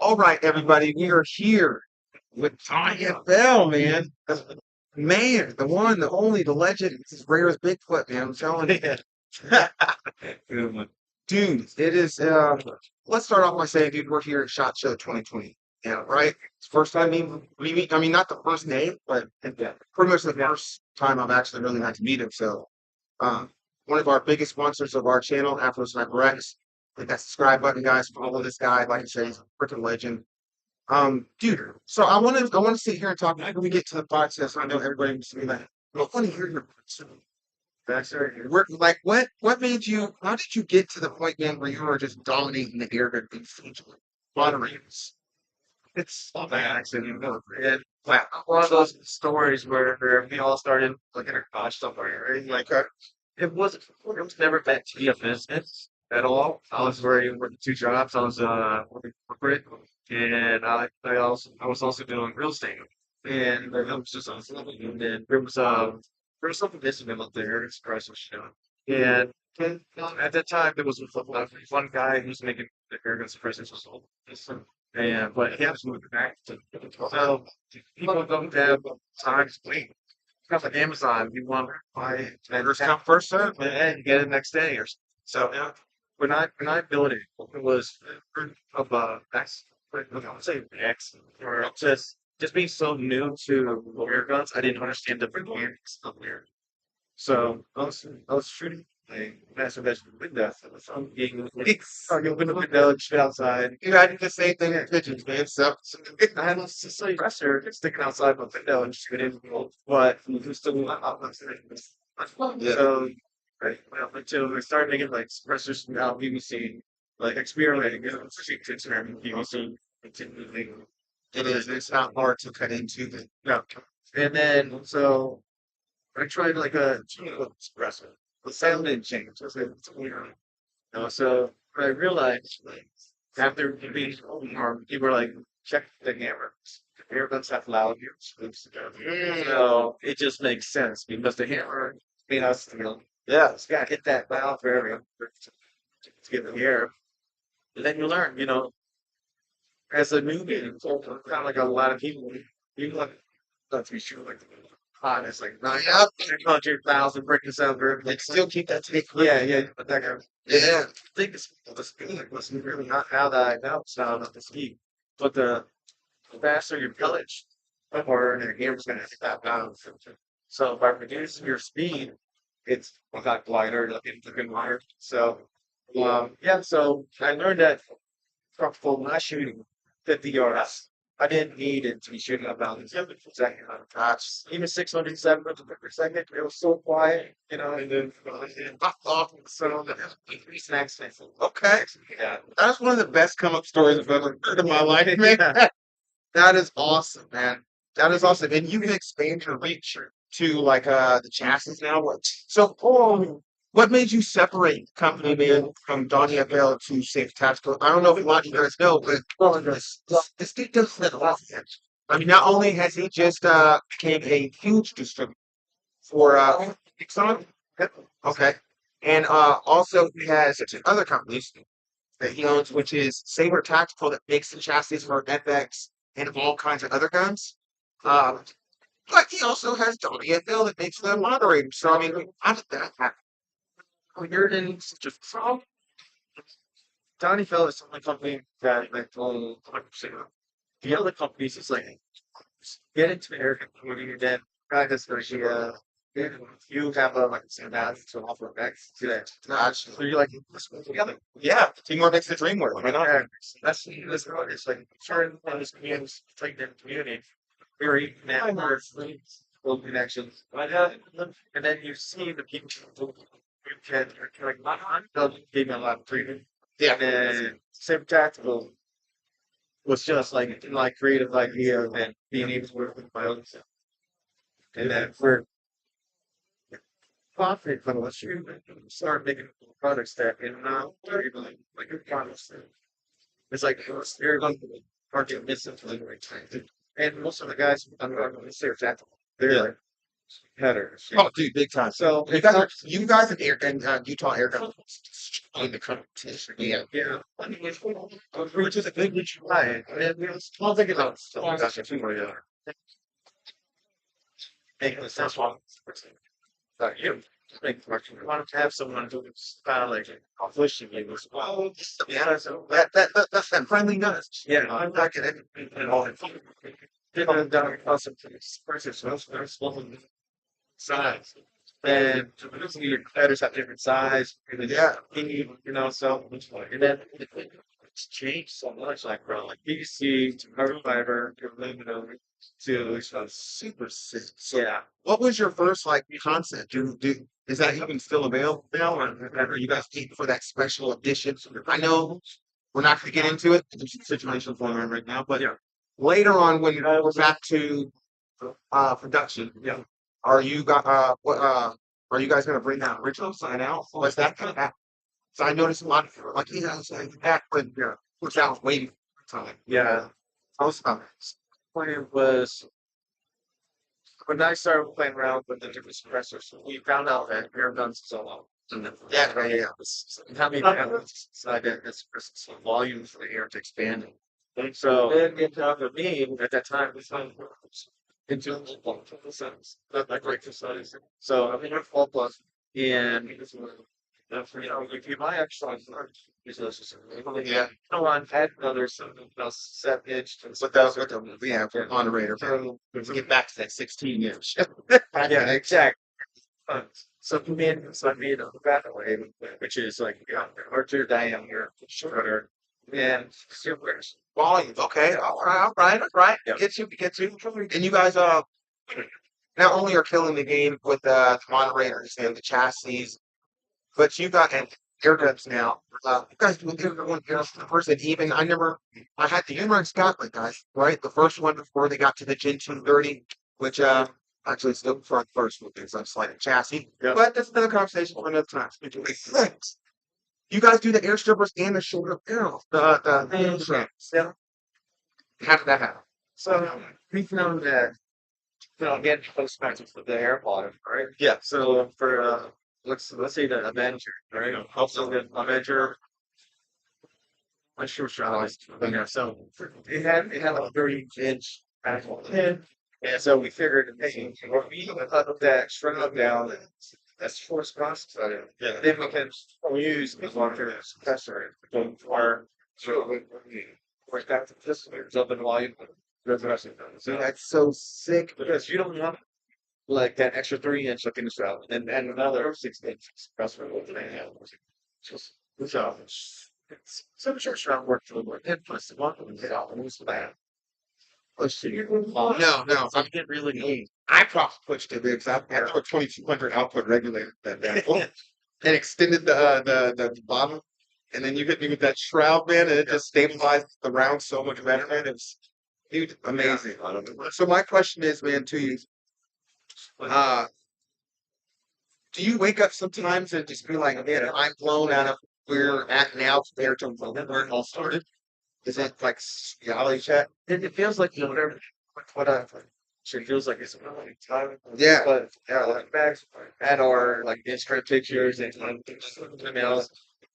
All right, everybody, we are here with Donny FL, man. Man, the one, the only, the legend. It's as rare as Bigfoot, man. I'm telling you. Good one. Dude, it is let's start off by saying, dude, we're here at SHOT Show 2020. Yeah, right? It's the first time we meet, I mean not the first day, but pretty much the first time I've actually really got to meet him. So one of our biggest sponsors of our channel, Afro Sniper X. Hit that subscribe button, guys. Follow this guy. Like I said, he's a freaking legend. Dude, so I want to sit here and talk. After we get to the process, I know everybody wants to be like, well, I want to hear your backstory. Like, what made you? How did you get to the point, man, where you were just dominating the air gun essentially, moderators? It's not by accident, And like one of those stories where we all started like in a college somewhere, right? Like it was never meant to be a business at all. I was working two jobs. I was working corporate, and I was also doing real estate. And it was just awesome. And then there was something missing about the Air Express was doing. And at that time, there was one guy who's making the Air Express was sold. And but he has moved back to so people don't have time to wait. Stuff like Amazon, you want to buy it and First come, first serve. and you get it next day or something. So yeah, when I built it, it was of X, I would say X, or just being so new to air guns, I didn't understand the mechanics of air. So I was shooting a master bedroom window. So I'm getting open the window, shoot outside. You had the same thing in pigeons, man. So I had a suppressor sticking outside my window and shooting, but it was still not up. yeah, So right, well, until we started making like suppressors from out PVC, like experimenting, to experiment PVC, continually. it is. It's not hard to cut into the. No, and then so I tried like a tunable espresso. The sound didn't change. I was like, it's weird. So I realized like after being home, people were like, check the hammer. The hammer does have loud ears. So it just makes sense because the hammer made us, Yeah, it's got to hit that valve area to get the air. And then you learn, as a newbie, so kind of like a lot of people, you like, not to be sure, like, hot, it's like yeah. 900,000 breaking sound very They still keep that tape. yeah, yeah, but that guy. Yeah, I think it's the speed was really not how that I know sound of the speed, but the faster your pillage, the harder your hammer's gonna hit that balance. So by reducing your speed, it's a lot lighter, like it's a good wire. So yeah, so I learned that from my shooting 50 yards. I didn't need it to be shooting about 7 per second on tops. Even 600, 700 per second, it was so quiet, and then so increase in accent. okay. Yeah. That's one of the best come up stories I've ever heard in my life, man. Yeah. That is awesome, man. That is awesome. And you can expand your reach to like the chassis now. So what made you separate the company, man, from Donny FL to Safe Tactical? I don't know if a lot of you guys know, but this dude does that a lot. Man. I mean, not only has he just became a huge distributor for Exxon, okay, and also he has two other companies that he owns, which is Saber Tactical that makes the chassis for FX and all kinds of other guns. Um, but he also has Donny FL that makes the moderators. So I mean, how did that happen? When you're in such a from Donny FL is the only company that like 100%. The other companies is like get into the air community, then practice for you have a like same balance to offer back to that. Gotcha. So you're like let's work together. Yeah, teamwork makes the dream work. Why not? Yeah, that's what it's like. Sharing this community, like the community, very networks, build connections. And then you see the people who can like they'll give me a lot of freedom. Yeah, And then same tactical was just like my creative idea and being able to work with my own self. And then for profit from what you start making products that and not like good products. It's like you're going to hard to miss it for the right time. And most of the guys I'm going to say are tactical. They're yeah, like headers. Oh, dude, big time. So You guys are you guys in air and Utah Air Gun in the competition. Yeah. yeah, I mean, which is a big reach line. And it's well, think about so that's a 2 million. Making the sense one. You make you want to have someone who's kind of like pushing you as well. Yeah, so That's that friendly nudge. yeah, I'm not gonna and all that. Different down awesome person, so there's one size. And so your headers have different size. Yeah. You know, so and then it's changed so much, like from like PVC to carbon fiber to aluminum to Super sick. So yeah. what was your first like concept? Is that even still available now, or are you guys keeping for that special edition? I know we're not going to get into it. There's a situation going on right now, but Yeah. later on when we're back to production, Yeah. are you got are you guys going to bring that original sign out? Was that going to happen? So I noticed a lot of people are like, yeah, it's like that, but yeah, which I was waiting for time. Yeah. I was Plan was when I started playing around with the different suppressors, we found out that air guns is a lot. How many panels inside that suppresses volume for the air to expand. And so it for me at that time was into not that great for size. So I mean, I'm 12 plus, and you know, if you buy extra, Yeah. no one had another 7 inch with the yeah, for moderator. Let's get back to that 16-inch. yeah, exactly. So I made a battle wave, which is like larger diameter, shorter, and super Volumes, okay. All right. yeah. Get you. And you guys not only are killing the game with the moderators and the chassis, but you got and air guns now. You guys do everyone else the person even I had the humor in Scotland, guys, right? The first one before they got to the Gen 230, which actually still before the first one because I'm slightly chassis. Yeah. But that's another conversation for another time. You guys do the airstrippers and the shoulder barrels, the traps. Yeah. How did that happen? So we found that again close back to the air bottom, right? Yeah. So for let's say the Avenger, right? Also the Avenger. I'm sure yeah. So it had like a 30-inch actual pin. And so we figured, hey, if we cut that shroud down, that's force process. Yeah. Then we can use the water suppressor or so we're back to this up in volume. So That's so sick. because you don't want like that extra 3 inch like in the shroud and another 6 inch suppressor with the just so it's some short shroud work for the work and plus the one and get out and use that. Let's see. No. I didn't really need. I probably pushed it because I had a 2200 output regulator that and extended the bottom. And then you hit me with that shroud, man, and it just stabilized the round so much better, man. It's dude, amazing. So my question is, man, to you, uh, do you wake up sometimes and just be like, man, I'm blown out of where we're at now compared to where it all started? Is it like reality check? It feels like whatever what I it feels like it's really time. Yeah. But yeah, like back and or like Instagram pictures and emails.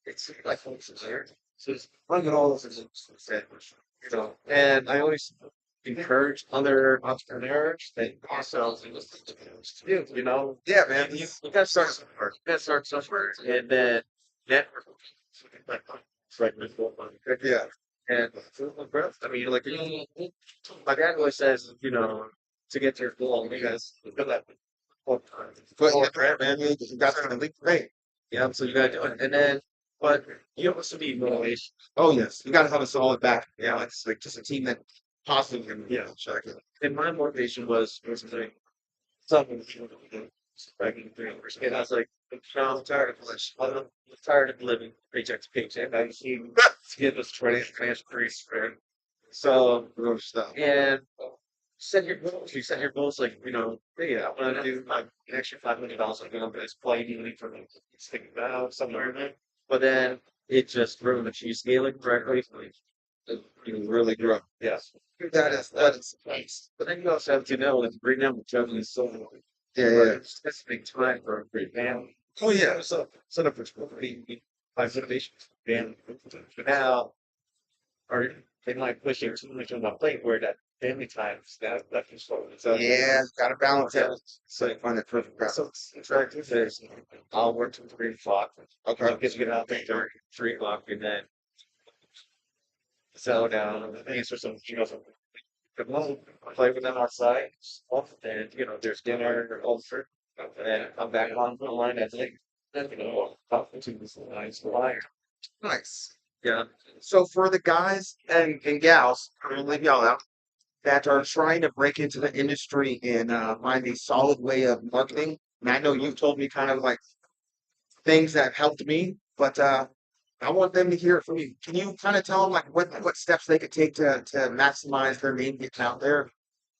It's like it's there. So it's look at all this is you know. And I always encourage other entrepreneurs that also to do, you know. Yeah, man. You gotta start somewhere. You gotta start somewhere and then network. It's like Yeah. and I mean, like, my dad always says, to get to your goal, you guys feel that all the time. But yeah, man, you got something to great. Yeah, so you gotta do it. And then, but you also need motivation. Oh yes, you got to have a solid back. Yeah, it's like just a team that positive and Yeah. check it. And my motivation was like, something, back in 3 years. And I was like, I'm tired of this. I'm tired of living paycheck to paycheck. I just need to get this 20 financial freeze. So, Real stuff. and set your goals. You set your goals like, hey, I want to do like an extra $500. I'm going to this plane from sticking out somewhere in there. But then it just grew and she's scaling correctly. You really grow. Yes. That is nice. But then you also have to know that bring down the revenue is so Yeah, but yeah. it's a big time for a great family. Oh yeah. So set up for pretty high motivation for family. But now, or they might push it too much on my plate where that family time is that can slow it. So Yeah, gotta balance yeah, it. So you find that perfect so balance. it's try to do this. I'll work till 3 o'clock. Okay. Get out there 3 o'clock, and then settle down, answer some emails. Come home, play with them outside. Then there's dinner or ulcer, and then I'm back online at night. Then talking to this nice liar. Nice. Yeah. So for the guys and gals, I'm gonna leave y'all out, that are trying to break into the industry and find a solid way of marketing. And I know you've told me kind of like things that helped me, but I want them to hear it from you. Can you kind of tell them like what steps they could take to maximize their name getting out there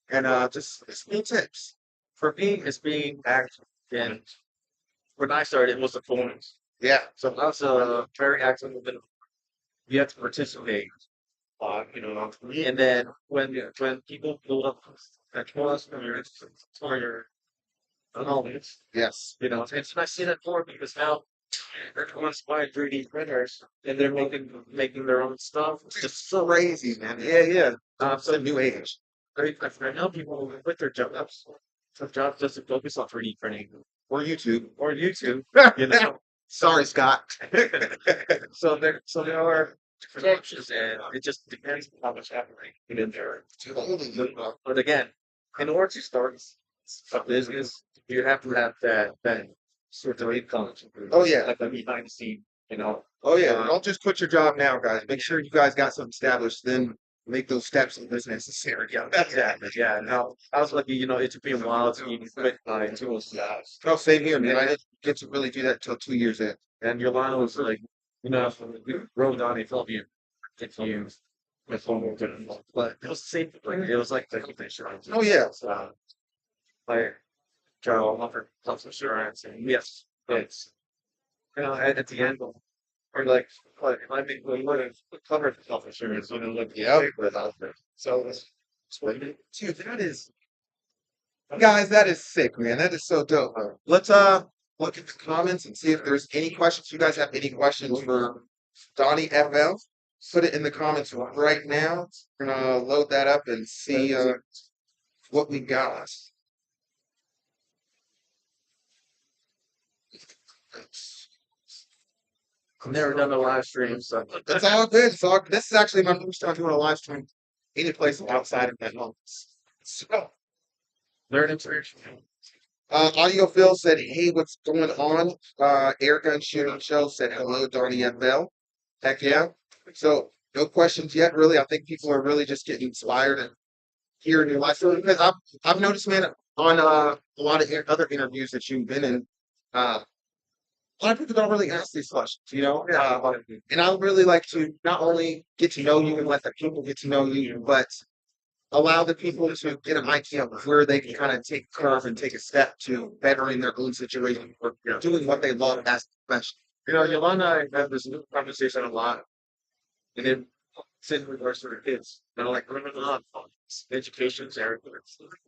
and just any tips? For me, it's being active. And when I started, it was the forums. Yeah. So I was very active. You have to participate. And then when people build up that trust for your knowledge, Yes. and so I see that more because now everyone's buying 3D printers and they're making their own stuff. It's just so Crazy, man. Yeah, yeah. It's a so new age. I know people with their jobs, some jobs doesn't focus on 3D printing Or YouTube. or YouTube, you know. Sorry, Scott. So there are different options, and it just depends on how much effort you put in there. But again, in order to start a business, you have to have that sort of income. Oh yeah. Like the behind the scene. Oh yeah. Don't just quit your job now, guys. Make sure you guys got something established, then make those steps if necessary. Yeah, exactly. Yeah. Now I was lucky, it took me a while to even quit my tools jobs. Oh, same here, man. I didn't get to really do that till 2 years in. And your line was like, we wrote Donny FL if you with one more good. But it was the same thing. It was like the health insurance. Oh yeah. So, like Joe offered health insurance, and yes, it's at the end, or like I mean, we would have covered health insurance, like Yep. without it. So it's what Dude, that is guys, that is sick, man. That is so dope. Let's look at the comments and see if there's any questions. You guys have any questions for Donny FL? Put it in the comments right now. We're gonna load that up and see what we got. I've never done a live stream, so It's all good. It's all, this is actually my first time doing a live stream any place outside of that home. So, learn inspiration. Audio Phil said, "Hey, what's going on?" Airgun Shooting Show said, "Hello, Donny FL." Heck yeah. So, no questions yet, really. I think people are really just getting inspired and hearing your life story because I've noticed, man, on a lot of other interviews that you've been in, a lot of people don't really ask these questions, and I would really like to not only get to know you and let the people get to know you, but allow the people to get an idea of where they can kind of take a curve and take a step to bettering their own situation or doing what they love as a profession. Yolanda and I have this new conversation a lot, and then in regards to her kids, like women love education is everything.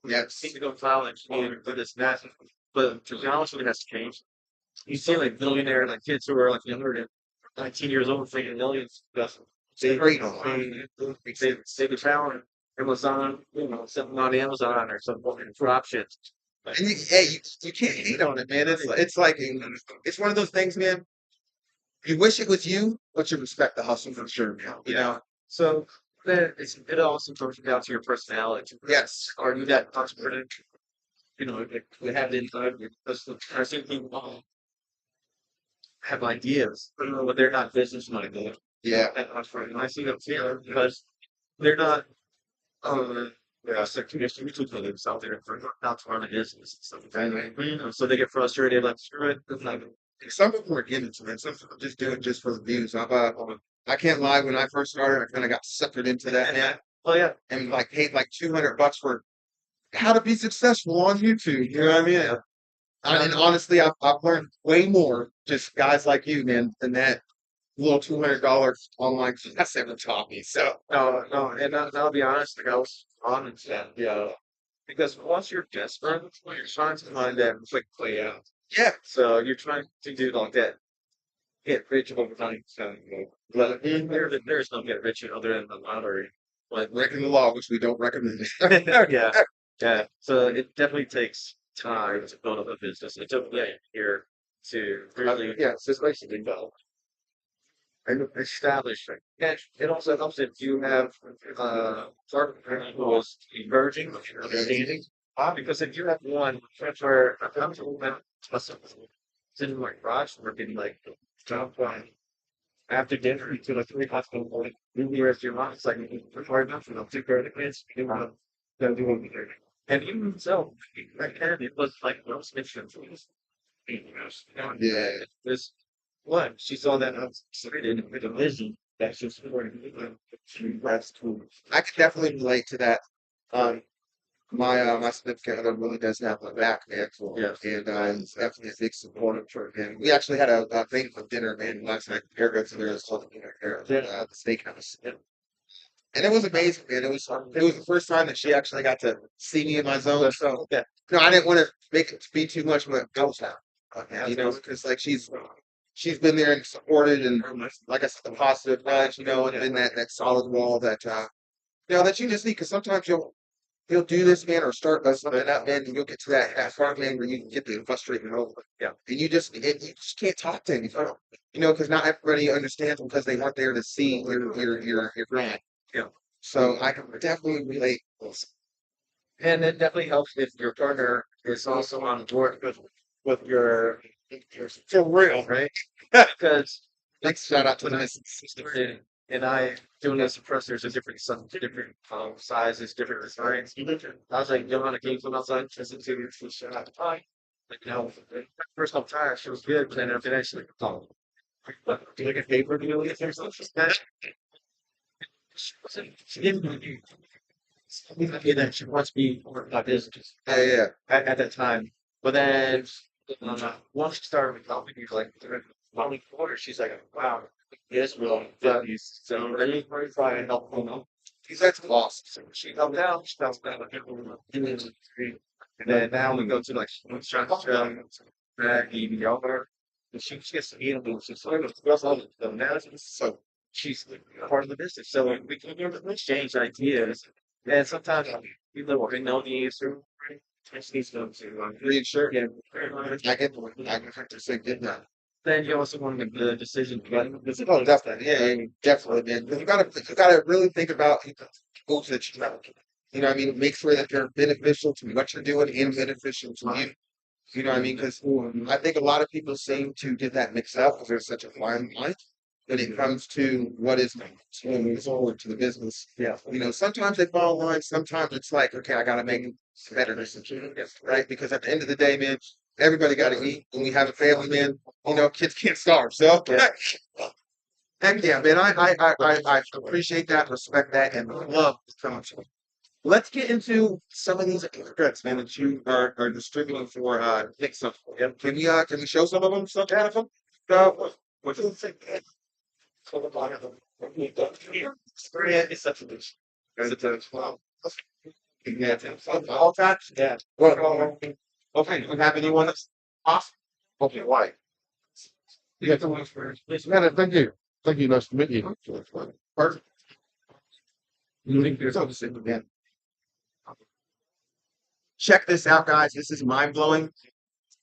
Yes. Need to go to college, do this, that. But technology has changed. You see like billionaire like kids who are like younger than 19 years old making millions. They Great. they could found Amazon, something on Amazon or some drop shit. And you can't hate on it, man. It's like it's one of those things, man. You wish it was you, but you respect the hustle for sure, So then it also comes down to your personality. Yes. Are you that entrepreneur? We have the inside because I think people have ideas, but they're not business minded. Yeah. And I see them too because they're not second YouTube videos out there for not to run a business and stuff like that. So they get frustrated, like screw it. It's not Some people are getting into it. Some people just do it just for the views. I can't lie. When I first started, I kind of got suckered into that, man, oh yeah. and like paid like $200 for how to be successful on YouTube. You know what I mean? And honestly, I've learned way more just guys like you, man, than that little $200 online class ever taught me. So No, and I'll be honest, like I was on and yeah. because once you're desperate, you're trying to find that quick play out. Yeah. So you're trying to do like that get rich overnight. So but there's no get rich other than the lottery. But Breaking the law, which we don't recommend. yeah, yeah. So it definitely takes time to build up a business. It took me a year to really Yeah, it's just basically develop and establish it. And it also helps if you have partner who is emerging, understanding. Because if you have one where I'm sitting in my garage working like job after dinner until like 3 o'clock in the morning, you the rest of your mom, it's like hard enough, and I'll take care of the kids, you know, don't do anything. And even so, back then it was like most mission for this. yeah. This what she saw that I was excited with a vision that's just for that's cool. I can definitely relate to that. Um, my significant other really does have my back, man. Yes. And he's definitely a big supporter for him. We actually had a thing for dinner, man, last night. Hair goods there is called dinner here at the steakhouse. And it was amazing, man. It was the first time that she actually got to see me in my zone. So Yeah. no, I didn't want to make it to be too much of a ghost town. You know, because like she's been there and supported and like I said, the positive nudge, you know, and been that solid wall that that you just need because sometimes you'll do this, man, or start something up, man, and you'll get to that part, man, where you can get the frustrated over. Yeah. And you just can't talk to anybody. You know, because not everybody understands because they weren't there to see your grind. Yeah. So I can definitely relate. And it definitely helps if your partner is also on board with your for real, right? Because Thanks, shout out to when the I missus. started and I doing the suppressors are different different sizes, different designs. I was like, you want to game from outside, listen to your shit out the time. Like, first I'm tired, she was good, but then after that, she's like, oh, do you like a paper deal with or something? She didn't really okay, that she wants me for my business Yeah, yeah. at that time. But then once she started with helping me, like the following quarter, she's like, "Wow, this really values." So then you try and help them. He's that's awesome. So she helped out. She helped out. And then now we go to like Maggie, younger. And she gets to eat them. She's sort of does all the analysis. So she's part of the business. So we can exchange ideas. And sometimes people working no needs or just needs them to Reinsure. yeah. I can have to say get that. Then you also want to make the decision. Oh, definitely. Yeah, yeah, definitely, man. You gotta really think about people that you know. You know what I mean? Make sure that they're beneficial to what you're doing and beneficial to you. You know what I mean? Because I think a lot of people seem to get that mixed up because there's such a fine line when it comes to what is moving forward to the business. Yeah. You know, sometimes they fall in line. Sometimes it's like, okay, I gotta make a better decision, right? Because at the end of the day, man, everybody gotta eat. When we have a family, man, kids can't starve. So, Yeah. heck yeah, man, I appreciate that, respect that, and love the concept. Let's get into some of these goods, man, that you are distributing for Nixon. Yep. Can we show some of them? Some out of them? What do you think? For the bottom of them. It's such a dish. It's a wow. Yeah, all that. Yeah. Well, okay. Do you have anyone that's off? Okay, why? You got someone first. Yeah, thank you. Thank you. Nice to meet you. Perfect. You think there's something again? Check this out, guys. This is mind blowing.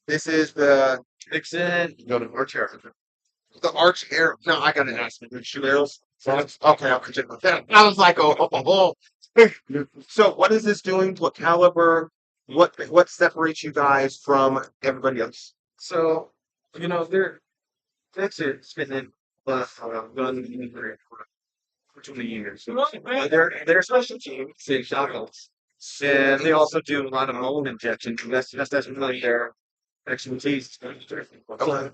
This is the Nixon, go to our chair. the arch arrow. No, I got an ask the shoe arrows. Okay, I'll check with that. I was like, oh. So, what is this doing? What caliber? What separates you guys from everybody else? So, that's it. It's been in gun for 20 years. They're a special team, say shotguns. And they also do a lot of mold injection. That's really their expertise. Okay.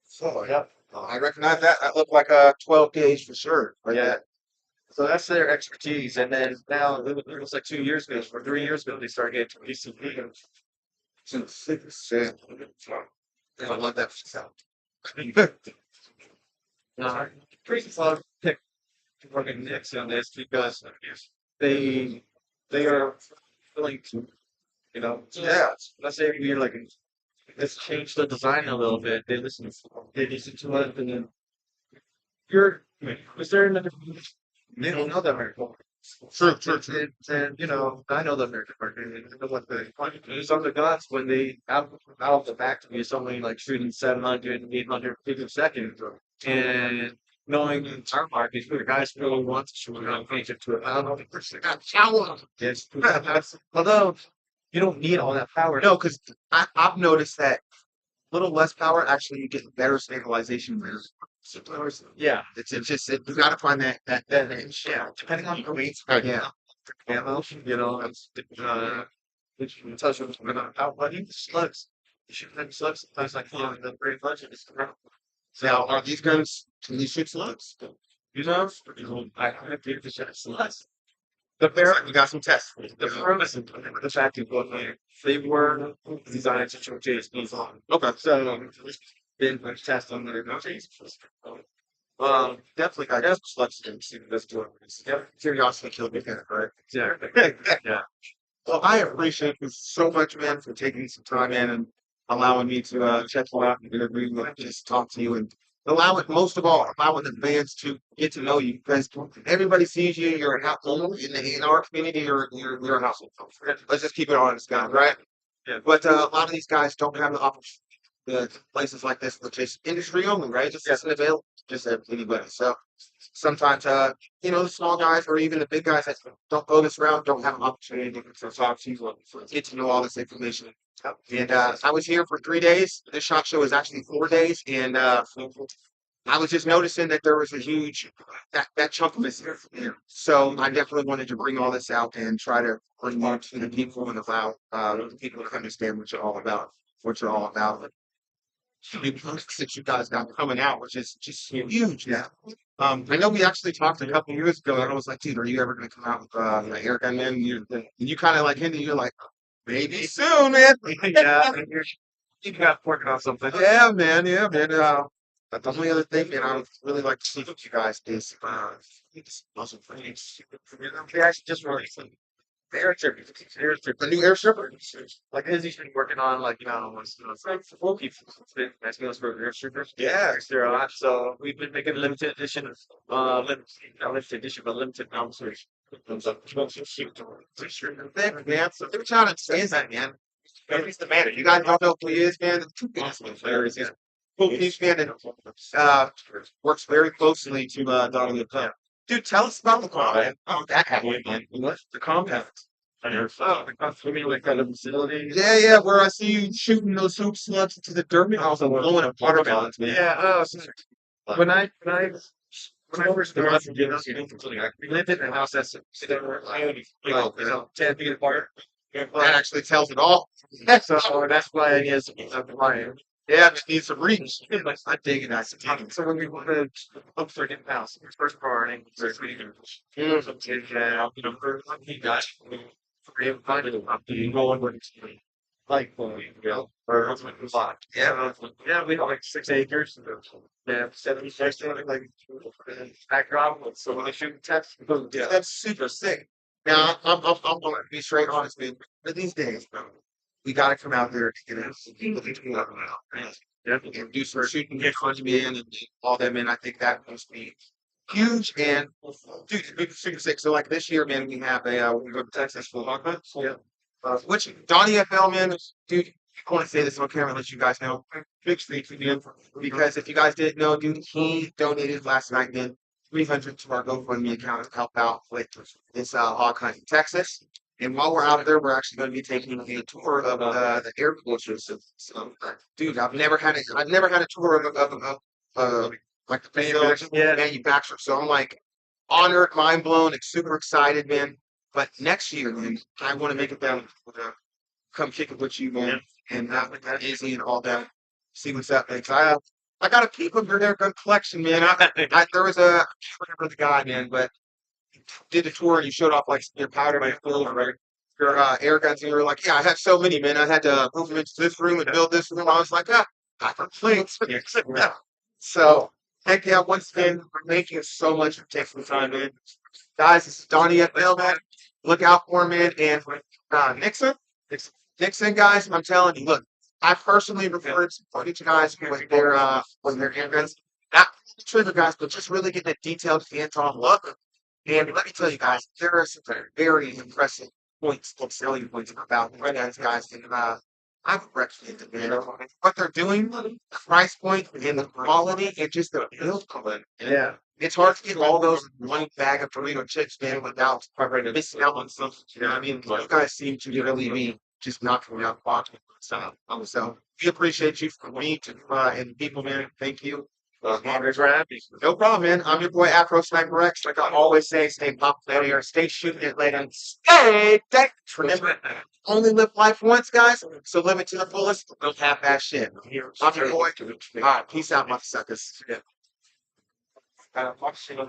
So, yeah, I recognize that. That looked like a 12 gauge for sure. Right Yeah. there. So that's their expertise. And then now, it was like 2 years ago, or 3 years ago, they started getting PCP. Since 6 cents. I love that sound. Reasons I pick working Knicks on this because they they are willing to, Yeah. let's say we're like, let's change the design a little bit. They listen to it, and then is there another? They don't know that American market. True, true, true. I know the American market. And I know what some of the guys when they out of the factory is only like shooting 700, 800 feet a second, and knowing in our market, the guys really want to shoot around paint it to a thousand percent. Yes, although you don't need all that power. No, because I've noticed that little less power, actually, you get better stabilization. Yeah, You got to find that edge. yeah. Depending on the weight, Yeah. ammo, which tells you how many slugs. You shoot them slugs sometimes like the very budget is around. Now, are these guns, can these shoot slugs? I have to shot slugs. The bear, we got some tests. The premise of the fact of what they were designed to show JSPs on. Okay. So then we test on their JSPs. Definitely got Yeah. slugs in this door. Yeah. Curiosity killed me, right? Exactly. Yeah. Well, I appreciate you so much, man, for taking some time in and allowing me to check you out and interview you and just talk to you and most of all, allowing the fans to get to know you because everybody sees you. You're a household in our community. You're a household. Let's just keep it honest, guys, right? Yeah. But a lot of these guys don't have the opportunity. Places like this, which is industry only, right? Just isn't available just to anybody. So sometimes, the small guys or even the big guys that don't go this route don't have an opportunity to talk to you and get to know all this information. And I was here for 3 days. This shot show is actually 4 days, and I was just noticing that there was a huge that chunk of it here. So I definitely wanted to bring all this out and try to bring more to the people and allow the people to understand what you're all about. What you're all about. New products that you guys got coming out, which is just huge now. I know we actually talked a couple years ago, and I was like, "Dude, are you ever going to come out with an air gun?" Man, you kind of like hinted, you're like, "Maybe soon, man." Yeah. You got working on something. Yeah, man. Yeah, man. But the only other thing, man, I would really like to see what you guys is this muzzle frames. We actually just released the air strip. The new airstrip. Like Izzy's been working on it's like for people. It's been asking us for air strippers. Yeah. They're a lot. So we've been making a limited edition not limited edition, but limited numbers. Thick, man. So they're trying to say that, man. He's the man. You guys don't know who he is, man. The two basketball players. He's a cool huge fan and works very closely to Donny FL. Dude, tell us about the compound. Oh, that happened, man. What's the compound? You mean like kind of facility? Yeah, yeah, where I see you shooting those hoop slugs into the dirt. I was blowing up watermelons, man. Yeah. When I when I when I first started doing this, we lived in a house that's 10 feet apart. That actually tells it all. So that's why it is Ryan. Yeah, it needs some reach. I dig it. So when we wanted to look for a new house, the first priority was he got for him finding a rolling with like or a lot. Yeah, we have like 6 acres. Yeah, 76 like background. So when they shoot tests, That's super sick. Now, I'm going to be straight honest, man. For these days, bro, we got to come out there to get and do some shooting, get in and all that, man. I think that must be huge. And, dude, it's super sick. So, like this year, man, we have we go to Texas for Hawk Hunt. Yeah. Which Donny FL, man, dude, I want to say this on camera, let you guys know. Big street for you, because if you guys didn't know, dude, he donated last night, man, 300 to our GoFundMe account to help out with this hog hunt in Texas. And while we're out there, we're actually going to be taking a tour of the air culture. So, dude, I've never had a tour of like the facility manufacturer. So I'm like honored, mind blown, and super excited, man. But next year, man, I want to make it down to come kick it with you, man, and with that Izzy and all that. See what's up, man. 'Cause I got a peep of your air gun collection, man. There was I can't remember the guy, man, but he did a tour and you showed off like your powder, my full, right? Your air guns, and you were like, yeah, I had so many, man. I had to move them into this room and build this room. I was like, got the plates. So Heck yeah, once again, thank you so much for taking the time, man. Guys, this is Donny FL, man. Look out for him, man. And Nixon, Nixon, guys, I'm telling you, look, I personally referred to each guys with their handguns. Not the trigger guys, but just really getting a detailed hands-on look. And let me tell you guys, there are some very impressive points, selling points about Red Eyes guys. And I would recommend it, man. What they're doing, the price point, and the quality, and just the build quality. Yeah. It's hard to get all those in one bag of Dorito chips, man, without missing out on something. You know what I mean? You guys seem to really be just knocking me out of the box. So we appreciate you for me and the people, man. Thank you. Thanks for having me. No problem, man. I'm your boy Afro Sniper X. Like I always say, stay pop steady or stay shooting it later. And stay tech. Remember, only live life once, guys. So live it to the fullest. Don't have that shit. I'm your boy. All right, peace out, motherfuckers.